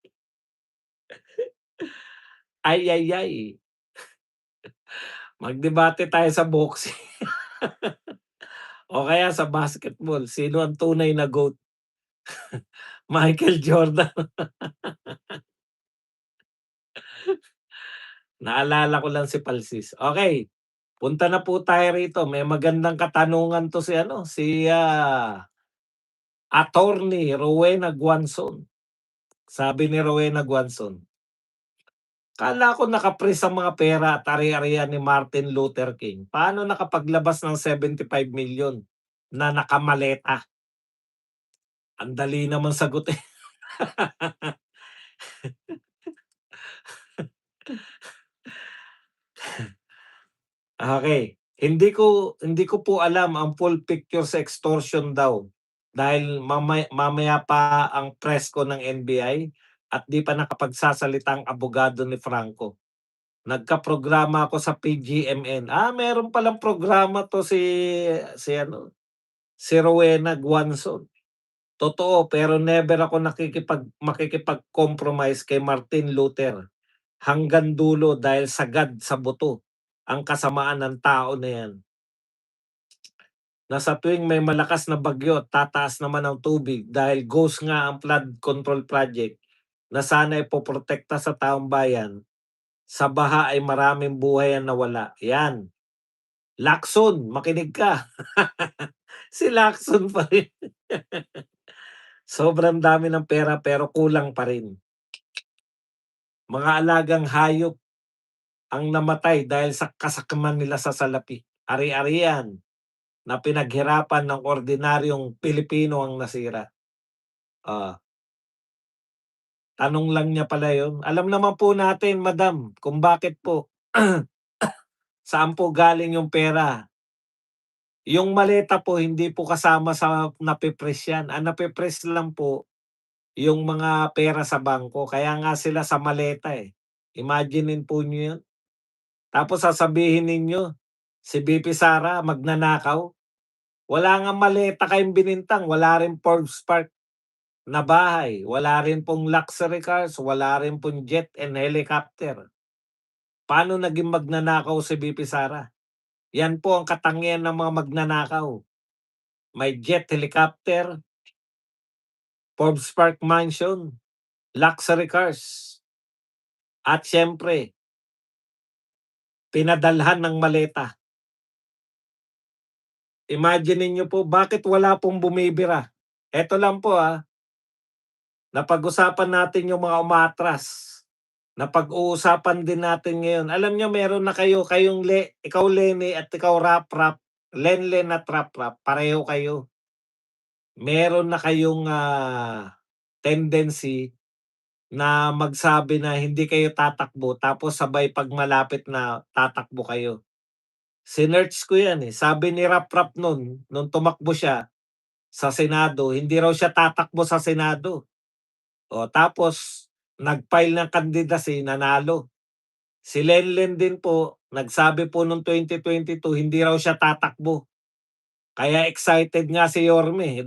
Ay, ay, ay. Magdebate tayo sa boxing o kaya sa basketball. Sino ang tunay na GOAT? Michael Jordan. Naalala ko lang si Palsis. Okay, punta na po tayo rito. May magandang katanungan 'to si ano, si, Attorney Rowena Guanzon. Sabi ni Rowena Guanzon, "Akala ko naka-freeze ang mga pera at ari-arian ni Martin Luther King. Paano nakapaglabas ng 75 million na nakamaleta?" Ang dali naman sagutin. Okay, hindi ko po alam ang full picture sa extortion daw dahil mamaya pa ang press ko ng NBI at di pa nakapagsasalita ang abogado ni Franco. Nagkaprograma ako sa PGMN. Meron palang programa 'to si ano, si Rowena Guanzon. Totoo, pero never ako makikipag-compromise kay Martin Luther hanggang dulo dahil sagad sa buto ang kasamaan ng tao na 'yan. Na sa tuwing may malakas na bagyo, tataas naman ang tubig dahil ghost nga ang flood control project na sana ay poprotekta sa taong bayan. Sa baha ay maraming buhay ang nawala. Yan. Lacson, makinig ka. Si Lacson pa rin. Sobrang dami ng pera pero kulang pa rin. Mga alagang hayop ang namatay dahil sa kasakman nila sa salapi. Ari-arian na pinaghirapan ng ordinaryong Pilipino ang nasira. Ah, tanong lang niya pala yun. Alam naman po natin, madam, kung bakit po saan po galing yung pera. Yung maleta po hindi po kasama sa nape-press yan. Ang nape-press lang po yung mga pera sa bangko. Kaya nga sila sa maleta eh. Imaginin po niyo yun. Tapos sasabihin ninyo, si BP Sara magnanakaw. Wala nga maleta kayong binintang. Wala rin Forbes Park na bahay. Wala rin pong luxury cars. Wala rin pong jet and helicopter. Paano naging magnanakaw si BP Sara? Yan po ang katangian ng mga magnanakaw. May jet helicopter, Forbes Park Mansion, luxury cars. At siyempre, pinadalhan ng maleta. Imagine niyo po, bakit wala pong bumibira? Eto lang po napag-usapan natin yung mga umatras. Napag-uusapan din natin ngayon. Alam niyo meron na ikaw Lenny at ikaw Rap, Lenlen at Rap, pareho kayo. Meron na kayong tendency na magsabi na hindi kayo tatakbo tapos sabay pag malapit na tatakbo kayo. Sinearch ko yan eh. Sabi ni Rap nung tumakbo siya sa Senado, hindi raw siya tatakbo sa Senado. O tapos nag-file ng candidacy, nanalo. Si Lenlen din po, nagsabi po nung 2022, hindi raw siya tatakbo. Kaya excited nga si Yorme.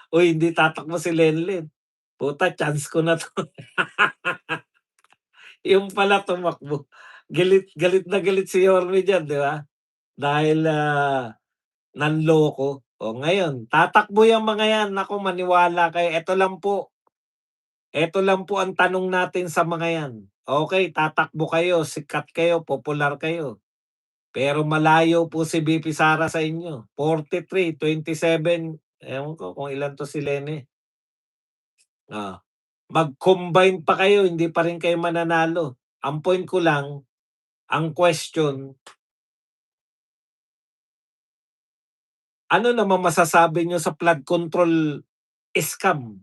Uy, hindi tatakbo si Lenlen. Puta, chance ko na 'to. Yung pala tumakbo. Galit na galit si Yorme diyan, 'di ba? Dahil, nanloko. O ngayon, tatakbo yang mga yan, naku maniwala kayo. Eto lang po ang tanong natin sa mga yan. Okay, tatakbo kayo, sikat kayo, popular kayo. Pero malayo po si BP Sara sa inyo. 43, 27, ewan ko kung ilan 'to si Lene. Mag-combine pa kayo, hindi pa rin kayo mananalo. Ang point ko lang, ang question, ano naman masasabi niyo sa flood control scam?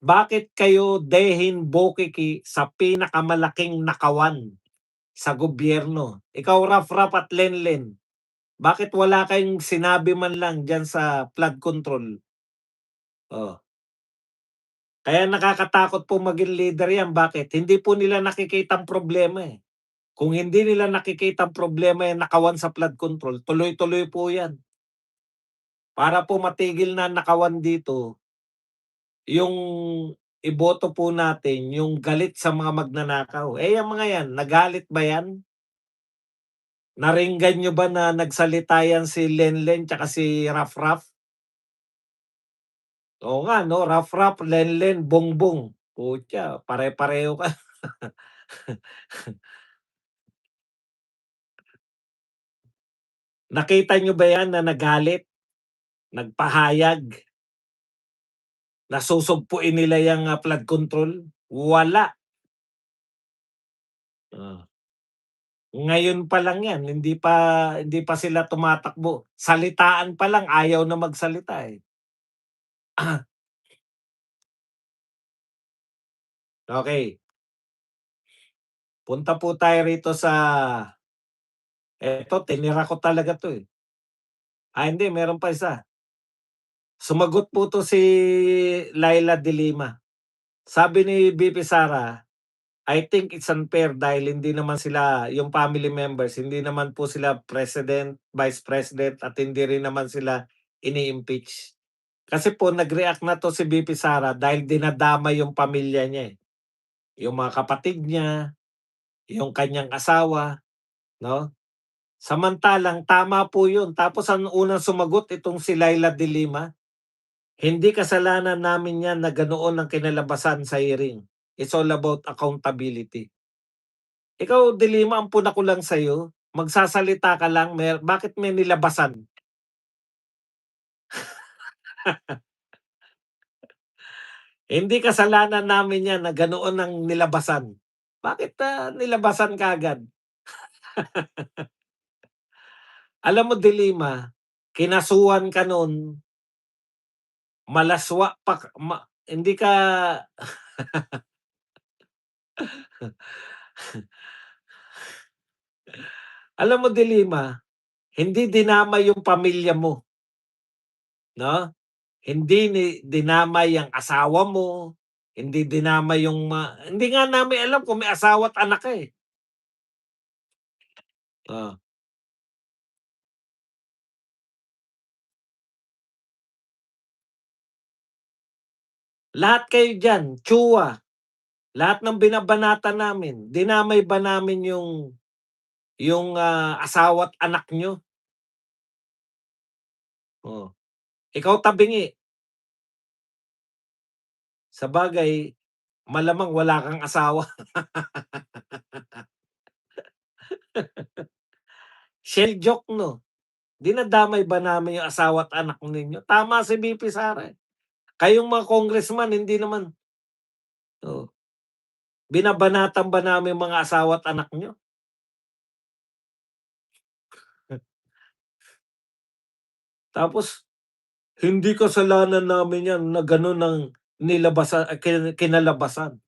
Bakit kayo dehin bokiki sa pinakamalaking nakawan sa gobyerno? Ikaw Raf at Lenlen, bakit wala kayong sinabi man lang diyan sa flood control? Oh. Kaya nakakatakot po maging leader yan. Bakit? Hindi po nila nakikita ang problema eh. Kung hindi nila nakikita ang problema yung nakawan sa flood control, tuloy-tuloy po yan. Para po matigil na nakawan dito, yung iboto po natin, yung galit sa mga magnanakaw. Yung mga yan, nagalit ba yan? Naringgan nyo ba na nagsalita yan si Lenlen tsaka si Raf? Oo nga, no? Raf, Lenlen, Bongbong. Putya, pare-pareho ka. Nakita nyo ba yan na nagalit, nagpahayag, na susugpuin nila yung flood control? Wala. Ngayon pa lang yan, hindi pa sila tumatakbo. Salitaan pa lang, ayaw na magsalita eh. Okay. Punta po tayo rito sa eto tinira ko talaga 'to eh. Hindi meron pa isa. Sumagot po 'to si Laila de Lima. Sabi ni BP Sara, I think it's unfair dahil hindi naman sila yung family members, hindi naman po sila president, vice president at hindi rin naman sila ini-impeach. Kasi po nag-react na 'to si VP Sara dahil dinadamay yung pamilya niya, eh. Yung mga kapatid niya, yung kanyang asawa, 'no? Samantalang tama po yun. Tapos ang unang sumagot itong si Laila de Lima, "Hindi kasalanan namin yan na ganoon ang kinalabasan sa hearing. It's all about accountability." Ikaw de Lima, ang puna ko lang sa'yo, magsasalita ka lang bakit may nilabasan? Hindi kasalanan namin yan na ganoon ang nilabasan. Bakit, nilabasan kaagad? Alam mo de Lima, kinasuhan ka nun, malaswa pa hindi ka alam mo de Lima, hindi dinamay yung pamilya mo, 'no? Hindi dinamay ang asawa mo, hindi dinamay yung hindi nga namin alam kung may asawa at anak ka, eh. Oh, lahat kayo diyan, tsuwa, lahat ng binabanata namin, dinamay ba namin yung asawa at anak niyo? Oh, ikaw tabingi, sabagay malamang wala kang asawa. Shell joke 'no? Dinadamay ba namin yung asawa at anak ninyo? Tama si VP Sara, eh. Kayong mga congressman hindi naman oh, binabanatan ba namin mga asawa at anak niyo? Tapos, hindi kasalanan namin 'yan na gano'n ang kinalabasan.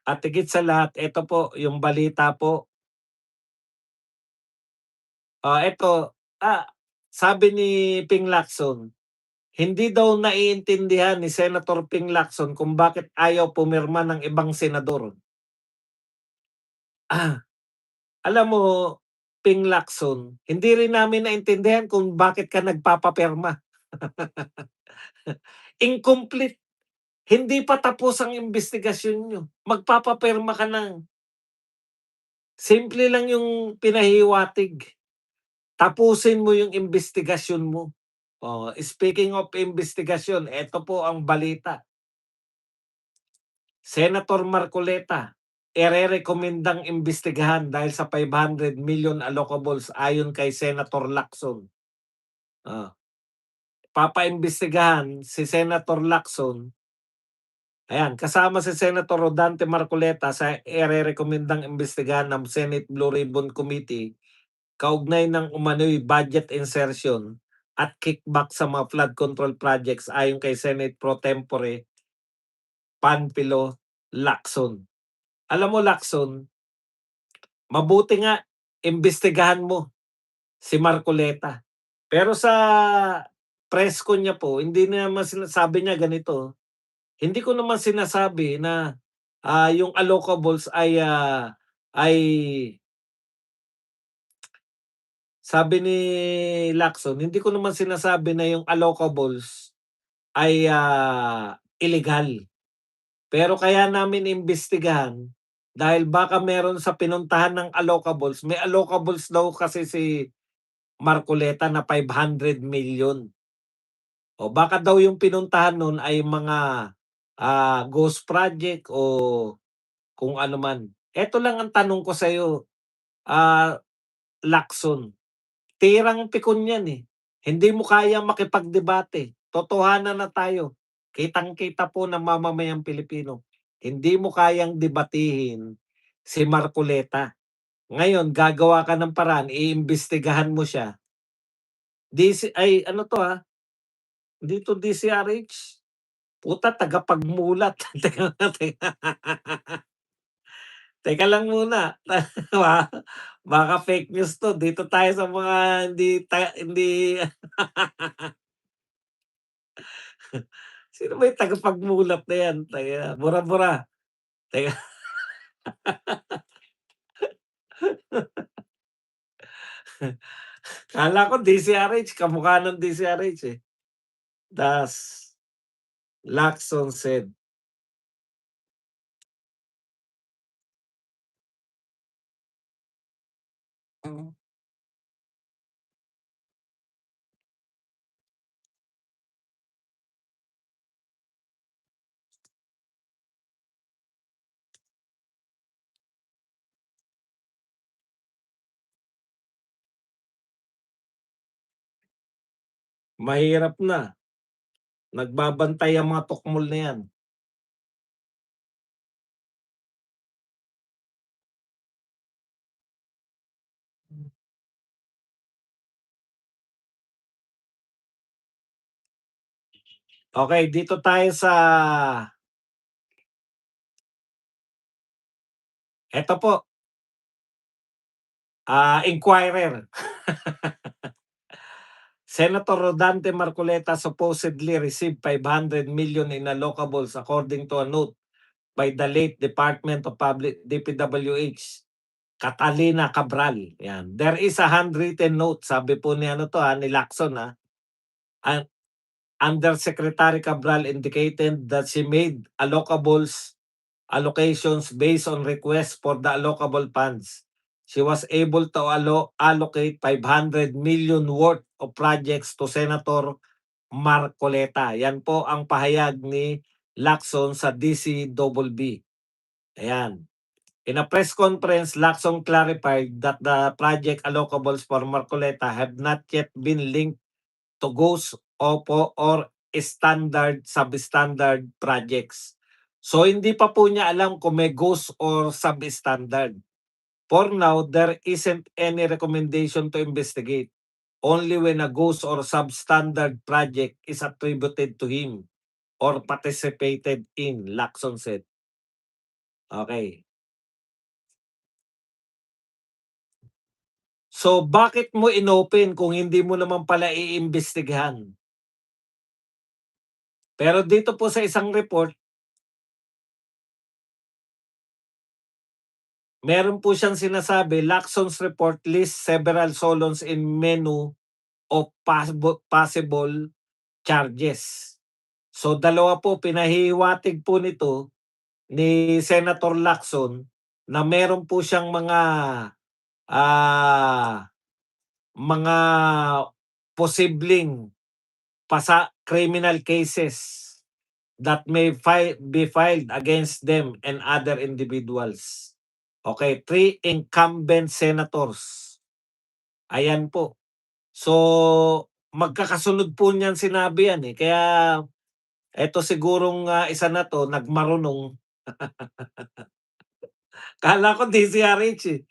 At higit sa lahat, eto po yung balita po, eto, sabi ni Ping Lacson, hindi daw naiintindihan ni Senator Ping Lacson kung bakit ayaw pumirma ng ibang senador. Ah, alam mo, Ping Lacson, hindi rin namin naintindihan kung bakit ka nagpapapirma. Incomplete. Hindi pa tapos ang imbestigasyon niyo. Magpapapirma ka ng simple lang yung pinahiwatig. Tapusin mo yung imbestigasyon mo. Oh, speaking of investigasyon, eto po ang balita. Senator Marcoleta, irerekomendang imbestigahan dahil sa 500 million allocables ayon kay Senator Lacson. Oh, papaimbestigahan si Senator Lacson. Ayan, kasama si Senator Rodante Marcoleta sa irerekomendang imbestigahan ng Senate Blue Ribbon Committee kaugnay ng umano'y budget insertion at kickback sa mga flood control projects ayon kay Senate Pro Tempore Panfilo Lacson. Alam mo Lacson, mabuti nga imbestigahan mo si Marcoleta. Pero sa press con niya po, hindi naman sinasabi niya ganito, hindi ko naman sinasabi na yung allocables ay sabi ni Lacson, hindi ko naman sinasabi na yung allocables ay illegal. Pero kaya namin imbestigahan dahil baka meron sa pinuntahan ng allocables, may allocables daw kasi si Marcoleta na 500 million. O baka daw yung pinuntahan nun ay mga ghost project o kung ano man. Eto lang ang tanong ko sa'yo, Lacson. Tirang pikon yan, eh. Hindi mo kayang makipagdebate. Totohanan na tayo. Kitang-kita po ng mamamayang Pilipino. Hindi mo kayang debatihin si Marcoleta. Ngayon, gagawa ka ng paraan, iimbestigahan mo siya. Ay ano 'to, dito DCRH. Puta tagapagmulat. Teka, teka. Teka lang muna, ba baka fake news 'to, dito tayo sa mga hindi sino ba yung tagapagmulat na yan? Teka, bura-bura. Teka, akala ko DCRH, kamukha ng DCRH, eh. Das Lacson said, mm, mahirap na, nagbabantay ang mga tukmol na yan. Okey, dito tayo sa eto po, Inquirer. Senator Rodante Marcoleta supposedly received 500 million in allocables according to a note by the late Department of Public DPWH, Catalina Cabral, yan. There is a handwritten note, sabi po ni ano 'to, ni Lacson, an Undersecretary Cabral indicated that she made allocations based on requests for the allocable funds. She was able to allocate 500 million worth of projects to Senator Marcoleta. Yan po ang pahayag ni Lacson sa DCBB. Ayan. In a press conference, Lacson clarified that the project allocables for Marcoleta have not yet been linked to GOES, OPO, or standard, substandard projects. So hindi pa po niya alam kung may GOES or substandard. For now, there isn't any recommendation to investigate. Only when a GOES or substandard project is attributed to him or participated in, Lacson said. Okay. So bakit mo inopen kung hindi mo naman pala iimbestigahan? Pero dito po sa isang report, meron po siyang sinasabi, Lacson's report lists several solons in menu of possible charges. So dalawa po, pinahihiwatig po nito ni Senator Lacson na meron po siyang ah, mga posibleng criminal cases that may be filed against them and other individuals. Okay, 3 incumbent senators. Ayan po. So, magkakasunod po niyan sinabi yan, eh. Kaya eto sigurong, isa na 'to nagmarunong. Akala ko DCRH, eh.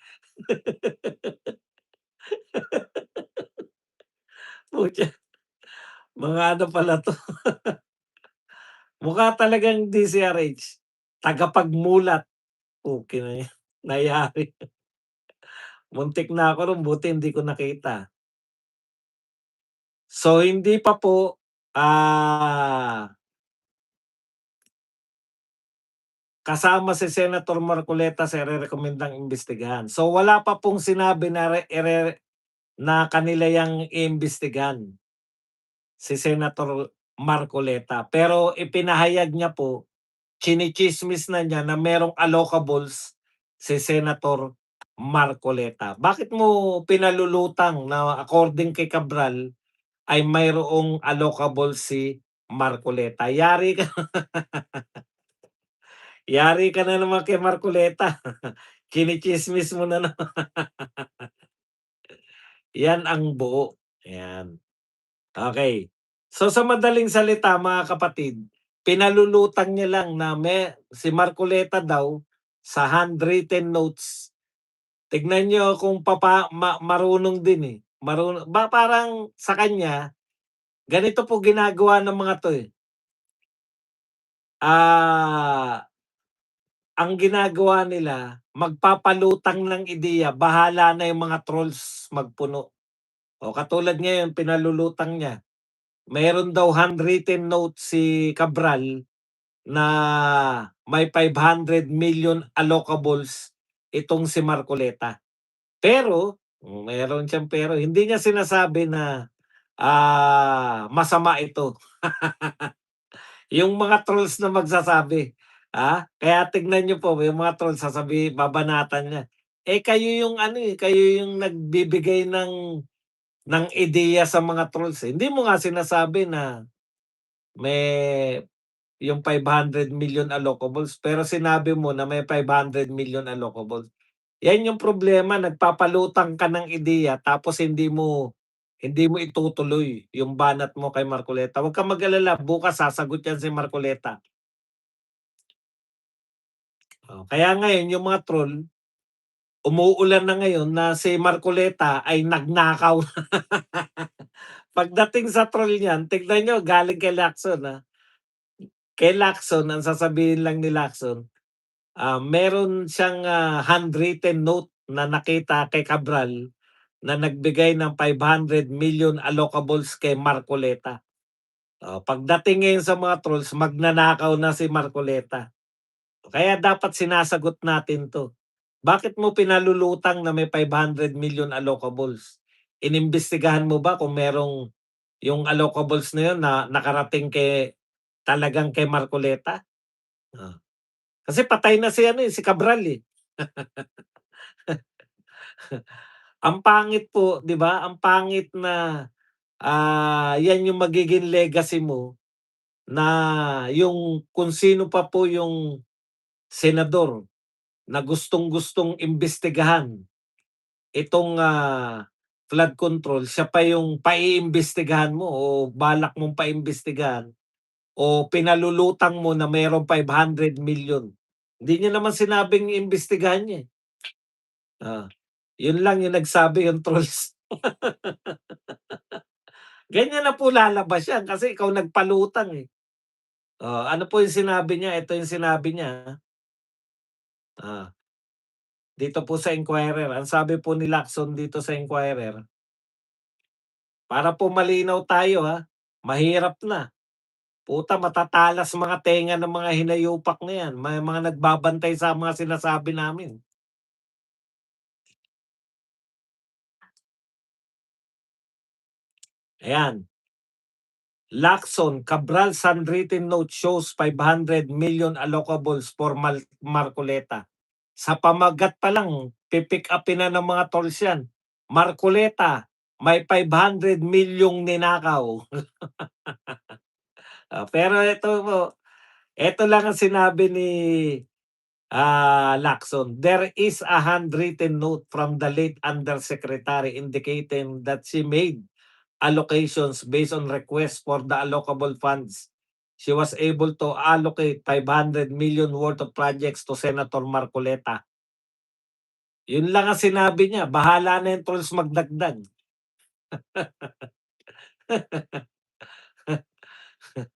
Putya, mga ano pala 'to, mukha talagang DCRH, tagapagmulat. Puki na yan, nayari. Muntik na ako ro'n, buti hindi ko nakita. So, hindi pa po, kasama si Senator Marcoleta sa irerekomendang imbestigahan. So, wala pa pong sinabi na na kanila yang iimbestigahan si Senator Marcoleta. Pero ipinahayag niya po, chinichismis na niya na merong allocables si Senator Marcoleta. Bakit mo pinalulutang na according kay Cabral ay mayroong allocable si Marcoleta? Yari ka na naman kay Marcoleta. Chinichismis mo na naman. Yan ang buo, ayan. Okay. So sa madaling salita mga kapatid, pinalulutang niya lang na si Marcoleta daw sa handwritten notes. Tignan niyo kung marunong din, eh. Parang sa kanya, ganito po ginagawa ng mga 'to, eh. ang ginagawa nila, magpapalutang ng ideya, bahala na yung mga trolls magpuno. O katulad ngayon, pinalulutang niya. Meron daw handwritten note si Cabral na may 500 million allocables itong si Marcoleta. Pero, meron siyang pero, hindi niya sinasabi na masama ito. Yung mga trolls na magsasabi. Kaya tignan niyo po yung mga trolls babanatan niya. Kayo yung ano kayo yung nagbibigay ng ideya sa mga trolls. Hindi mo nga sinasabi na may yung 500 million allocables pero sinabi mo na may 500 million allocables. Yan yung problema, nagpapalutang ka ng ideya tapos hindi mo itutuloy yung banat mo kay Marcoleta. Huwag kang mag-alala, bukas sasagot yan si Marcoleta. Kaya ngayon yung mga troll, umuulan na ngayon na si Marcoleta ay nagnakaw. Pagdating sa troll niyan, tignan nyo, galing kay Lacson. Kay Lacson, ang sasabihin lang ni Lacson, meron siyang handwritten note na nakita kay Cabral na nagbigay ng 500 million allocables kay Marcoleta. Pagdating ngayon sa mga trolls, magnanakaw na si Marcoleta. Kaya dapat sinasagot natin 'to. Bakit mo pinalulutang na may 500 million allocables? Inimbestigahan mo ba kung merong yung allocables na yun na nakarating talagang kay Marcoleta? Kasi patay na si Cabral, eh. Ang pangit po, 'di ba? Ang pangit na, yan yung magiging legacy mo na yung kung sino pa po yung senador na gustong-gustong imbestigahan itong, flood control, siya pa yung paiimbestigahan mo o balak mong paimbestigahan o pinalulutang mo na mayroong 500 million. Hindi niya naman sinabing imbestigahan niya, eh. Yun lang yung nagsabi yung trolls. Ganyan na po lalabas yan kasi ikaw nagpalutang, eh. Ano po yung sinabi niya? Ito yung sinabi niya, dito po sa Inquirer. Ang sabi po ni Lacson dito sa Inquirer, para po malinaw tayo, mahirap na. Puta, matatalas mga tenga ng mga hinayupak na yan. May mga nagbabantay sa mga sinasabi namin. Ayan. Lacson, Cabral's handwritten note shows 500 million allocables for Marcoleta. Sa pamagat pa lang, pipick upin na ng mga tolls yan. Marcoleta, may 500 milyong ninakaw. Pero ito lang ang sinabi ni Lacson. There is a handwritten note from the late undersecretary indicating that she made allocations based on requests for the allocable funds. She was able to allocate 500 million worth of projects to Senator Marcoleta. Yun lang ang sinabi niya. Bahala na yung trolls magdagdag.